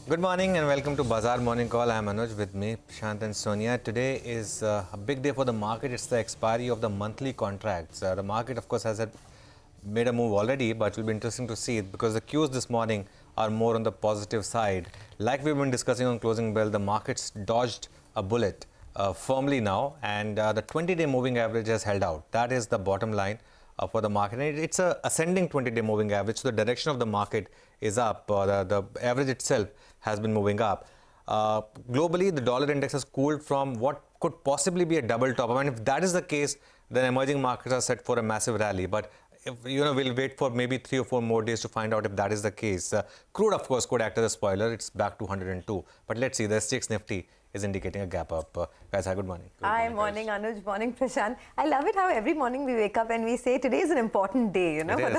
Good morning and welcome to Bazaar Morning Call. I am Anuj with me, Prashant and Sonia. Today is a big day for the market. It's the expiry of the monthly contracts. The market, of course, has made a move already, but it will be interesting to see it because the cues this morning are more on the positive side. Like we've been discussing on closing bell, the markets dodged a bullet firmly now, and the 20-day moving average has held out. That is the bottom line for the market. And it's a ascending 20-day moving average, so the direction of the market is up. The average itself has been moving up. Globally, the dollar index has cooled from what could possibly be a double top. I mean, if that is the case, then emerging markets are set for a massive rally. But if, we'll wait for maybe 3 or 4 more days to find out if that is the case. Crude, of course, could act as a spoiler. It's back to 102. But let's see, the SGX Nifty is indicating a gap up. Guys, hi, good morning. Hi, morning, Anuj. Morning, Prashant. I love it how every morning we wake up and we say today is an important day, you know. It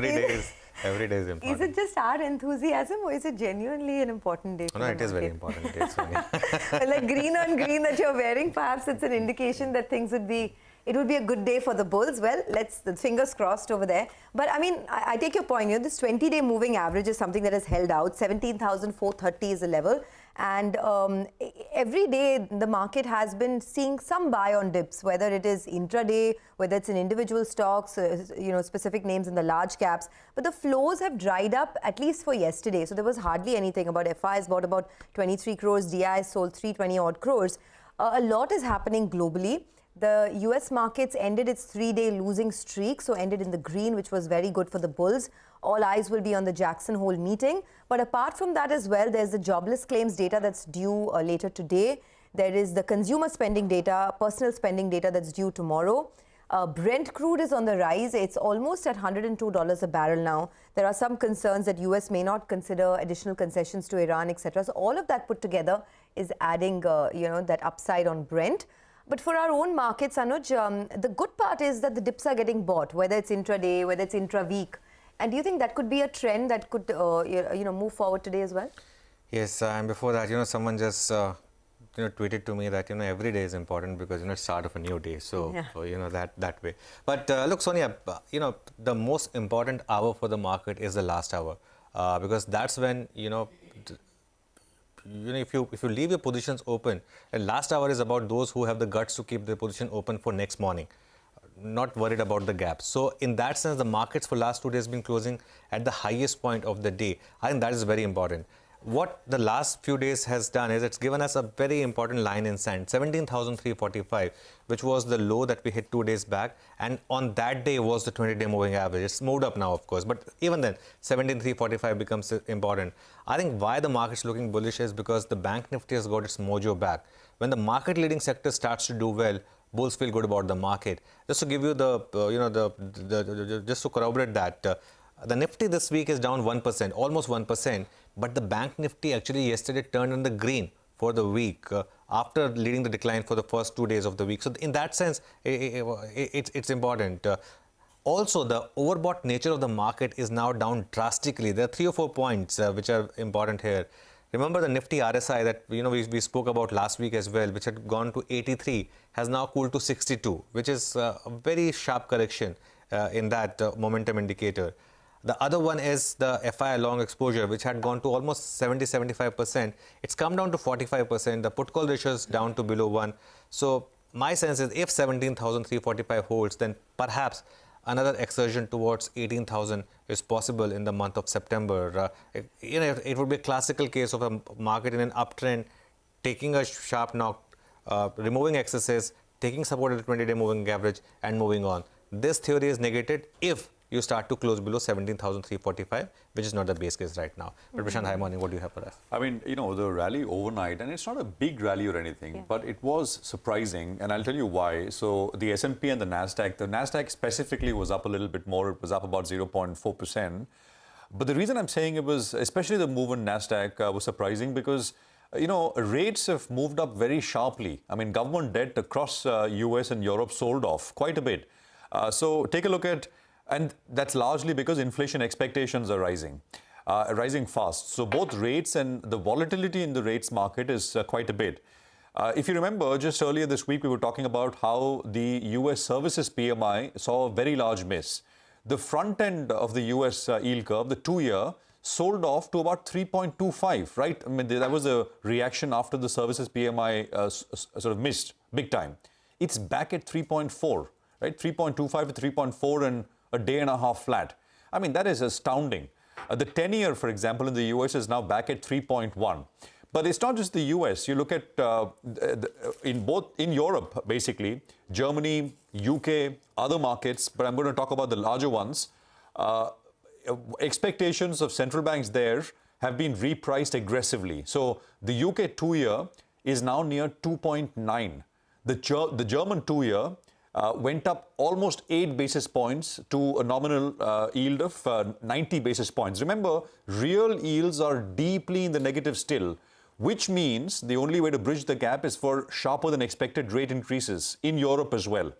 is. Every day is important. Is it just our enthusiasm or is it genuinely an important day? No, it is very important. Like green on green that you're wearing, perhaps it's an indication that things would be... It would be a good day for the bulls. Well, the fingers crossed over there. But I mean, I take your point. You know, this 20-day moving average is something that has held out. 17,430 is the level. And every day, the market has been seeing some buy on dips, whether it is intraday, whether it's in individual stocks, specific names in the large caps. But the flows have dried up, at least for yesterday. So there was hardly anything. About FIs bought about 23 crores, DIs sold 320 odd crores. A lot is happening globally. The US markets ended its 3-day losing streak, so ended in the green, which was very good for the bulls. All eyes will be on the Jackson Hole meeting. But apart from that as well, there's the jobless claims data that's due later today. There is the consumer spending data, personal spending data that's due tomorrow. Brent crude is on the rise. It's almost at $102 a barrel now. There are some concerns that US may not consider additional concessions to Iran, etc. So all of that put together is adding, that upside on Brent. But for our own markets, Anuj, the good part is that the dips are getting bought, whether it's intraday, whether it's intra-week. And do you think that could be a trend that could, move forward today as well? Yes, and before that, someone just, tweeted to me that, every day is important because, it's start of a new day. So, yeah. that way. But look, Sonia, the most important hour for the market is the last hour because that's when, if you leave your positions open, and last hour is about those who have the guts to keep their position open for next morning, not worried about the gap. So in that sense, the markets for last 2 days have been closing at the highest point of the day. I think that is very important. What the last few days has done is it's given us a very important line in sand, 17,345, which was the low that we hit 2 days back. And on that day was the 20-day moving average. It's moved up now, of course. But even then, 17,345 becomes important. I think why the market's looking bullish is because the bank Nifty has got its mojo back. When the market leading sector starts to do well, bulls feel good about the market. Just to give you just to corroborate that, the Nifty this week is down 1%, almost 1%. But the bank Nifty actually yesterday turned in the green for the week after leading the decline for the first 2 days of the week. So in that sense, it's important. Also, the overbought nature of the market is now down drastically. There are 3 or 4 points which are important here. Remember the Nifty RSI that we spoke about last week as well, which had gone to 83, has now cooled to 62, which is a very sharp correction in that momentum indicator. The other one is the FI long exposure, which had gone to almost 70-75%. It's come down to 45%. The put call ratio is down to below 1. So my sense is if 17,345 holds, then perhaps another exertion towards 18,000 is possible in the month of September. It would be a classical case of a market in an uptrend, taking a sharp knock, removing excesses, taking support at the 20-day moving average and moving on. This theory is negated if you start to close below 17,345, which is not the base case right now. But Prashant, hi morning, what do you have for us? I mean, the rally overnight, and it's not a big rally or anything, but it was surprising, and I'll tell you why. So the S&P and the NASDAQ specifically was up a little bit more. It was up about 0.4%. But the reason I'm saying it was, especially the move in NASDAQ was surprising because rates have moved up very sharply. I mean, government debt across US and Europe sold off quite a bit. So take a look at, and that's largely because inflation expectations are rising fast. So both rates and the volatility in the rates market is quite a bit. If you remember, just earlier this week, we were talking about how the US services PMI saw a very large miss. The front end of the US yield curve, the 2-year, sold off to about 3.25, right? I mean, that was a reaction after the services PMI sort of missed big time. It's back at 3.4, right? 3.25 to 3.4 and a day and a half flat. I mean, that is astounding. The 10-year, for example, in the US is now back at 3.1. But it's not just the US. You look at in Europe, basically, Germany, UK, other markets, but I'm going to talk about the larger ones. Expectations of central banks there have been repriced aggressively. So the UK 2-year is now near 2.9. The German 2-year went up almost 8 basis points to a nominal yield of 90 basis points. Remember, real yields are deeply in the negative still, which means the only way to bridge the gap is for sharper than expected rate increases in Europe as well.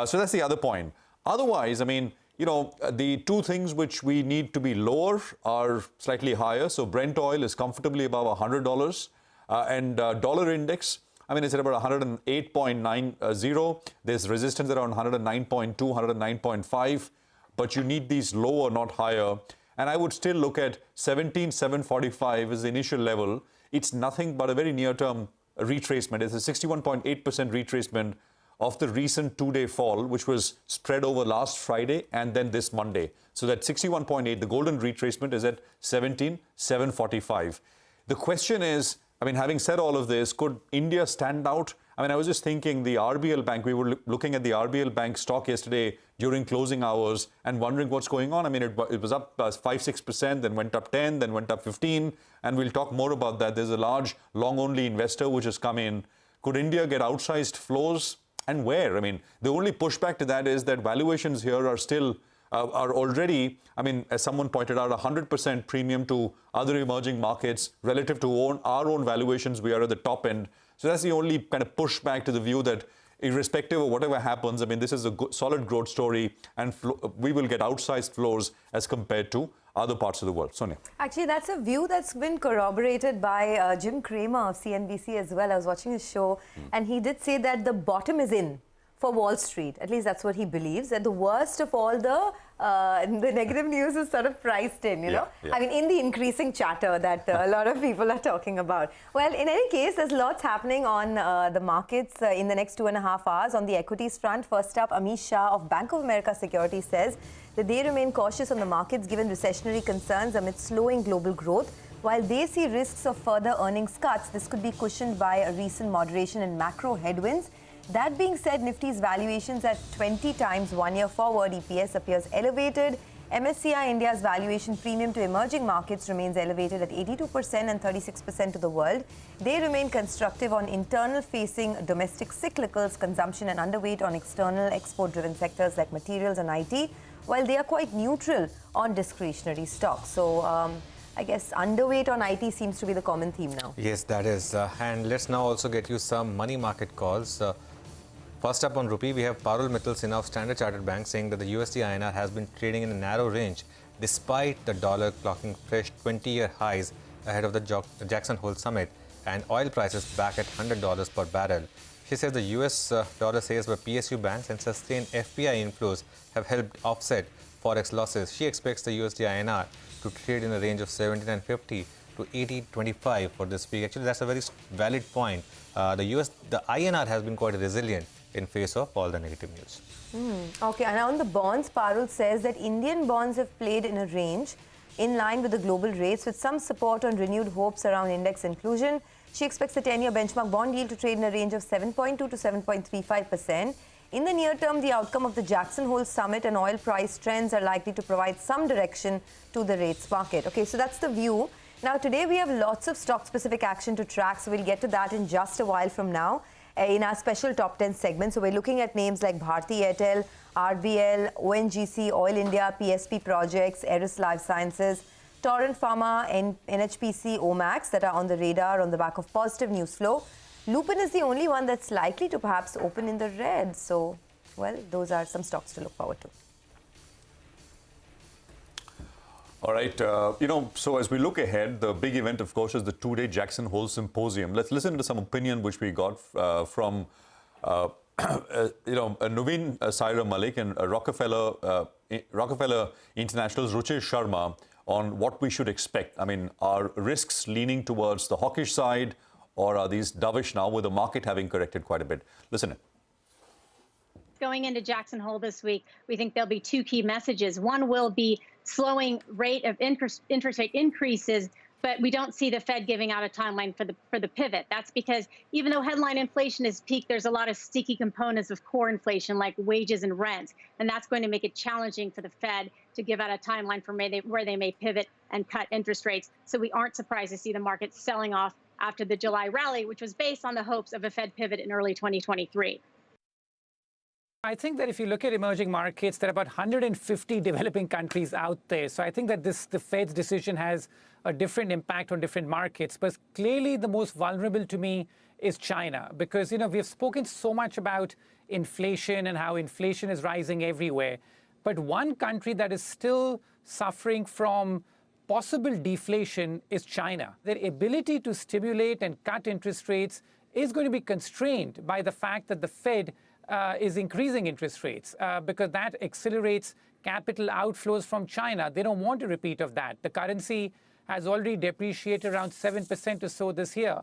So that's the other point. Otherwise, I mean, you know, the two things which we need to be lower are slightly higher. So Brent oil is comfortably above $100 and dollar index, I mean, it's at about 108.90. There's resistance around 109.2, 109.5, but you need these lower, not higher. And I would still look at 17,745 as the initial level. It's nothing but a very near-term retracement. It's a 61.8% retracement of the recent 2-day fall, which was spread over last Friday and then this Monday. So that 61.8, the golden retracement is at 17,745. The question is, I mean, having said all of this, could India stand out? I mean, I was just thinking the RBL Bank, we were looking at the RBL Bank stock yesterday during closing hours and wondering what's going on. I mean, it was up 5-6%, then went up 10, then went up 15, and we'll talk more about that. There's a large long-only investor which has come in. Could India get outsized flows? And where? I mean, the only pushback to that is that valuations here are still are already, I mean, as someone pointed out, 100% premium to other emerging markets relative to our own valuations. We are at the top end. So that's the only kind of pushback to the view that irrespective of whatever happens, I mean, this is a solid growth story and we will get outsized flows as compared to other parts of the world. Sonia. Actually, that's a view that's been corroborated by Jim Cramer of CNBC as well. I was watching his show and he did say that the bottom is in for Wall Street. At least that's what he believes, that the worst of all the negative news is sort of priced in, you know. I mean, in the increasing chatter that a lot of people are talking about. Well, in any case, there's lots happening on the markets in the next 2.5 hours. On the equities front, first up, Amish Shah of Bank of America Securities says that they remain cautious on the markets given recessionary concerns amid slowing global growth. While they see risks of further earnings cuts, this could be cushioned by a recent moderation in macro headwinds. That being said, Nifty's valuations at 20 times 1 year forward EPS appears elevated. MSCI India's valuation premium to emerging markets remains elevated at 82% and 36% to the world. They remain constructive on internal-facing domestic cyclicals, consumption, and underweight on external export-driven sectors like materials and IT, while they are quite neutral on discretionary stocks. So, I guess underweight on IT seems to be the common theme now. Yes, that is. And let's now also get you some money market calls. First up on rupee, we have Parul Mittal Sinha of Standard Chartered Bank saying that the USD INR has been trading in a narrow range despite the dollar clocking fresh 20-year highs ahead of the Jackson Hole summit and oil prices back at $100 per barrel. She says the US dollar sales by PSU banks and sustained FPI inflows have helped offset forex losses. She expects the USD INR to trade in a range of 17.50 to 18.25 for this week. Actually, that's a very valid point. The INR has been quite resilient in face of all the negative news. Okay, and on the bonds, Parul says that Indian bonds have played in a range in line with the global rates with some support on renewed hopes around index inclusion. She expects the 10-year benchmark bond yield to trade in a range of 7.2 to 7.35%. In the near term, the outcome of the Jackson Hole summit and oil price trends are likely to provide some direction to the rates market. Okay, so that's the view. Now, today we have lots of stock-specific action to track, so we'll get to that in just a while from now in our special top 10 segment. So we're looking at names like Bharti Airtel, RBL, ONGC, Oil India, PSP Projects, Eris Life Sciences, Torrent Pharma, NHPC, Omax that are on the radar on the back of positive news flow. Lupin is the only one that's likely to perhaps open in the red. So, well, those are some stocks to look forward to. All right, so as we look ahead, the big event, of course, is the 2-day Jackson Hole Symposium. Let's listen to some opinion which we got from, Nuveen Saira Malik and Rockefeller International's Ruchesh Sharma on what we should expect. I mean, are risks leaning towards the hawkish side, or are these dovish now with the market having corrected quite a bit? Listen in. Going into Jackson Hole this week, we think there'll be two key messages. One will be slowing rate of interest rate increases, but we don't see the Fed giving out a timeline for the pivot. That's because even though headline inflation is peaked, there's a lot of sticky components of core inflation like wages and rent, and that's going to make it challenging for the Fed to give out a timeline for where they may pivot and cut interest rates. So we aren't surprised to see the market selling off after the July rally, which was based on the hopes of a Fed pivot in early 2023. I think that if you look at emerging markets, there are about 150 developing countries out there. So I think that the Fed's decision has a different impact on different markets. But clearly the most vulnerable to me is China, because, we've spoken so much about inflation and how inflation is rising everywhere. But one country that is still suffering from possible deflation is China. Their ability to stimulate and cut interest rates is going to be constrained by the fact that the Fed is increasing interest rates because that accelerates capital outflows from China. They don't want a repeat of that. The currency has already depreciated around 7% or so this year.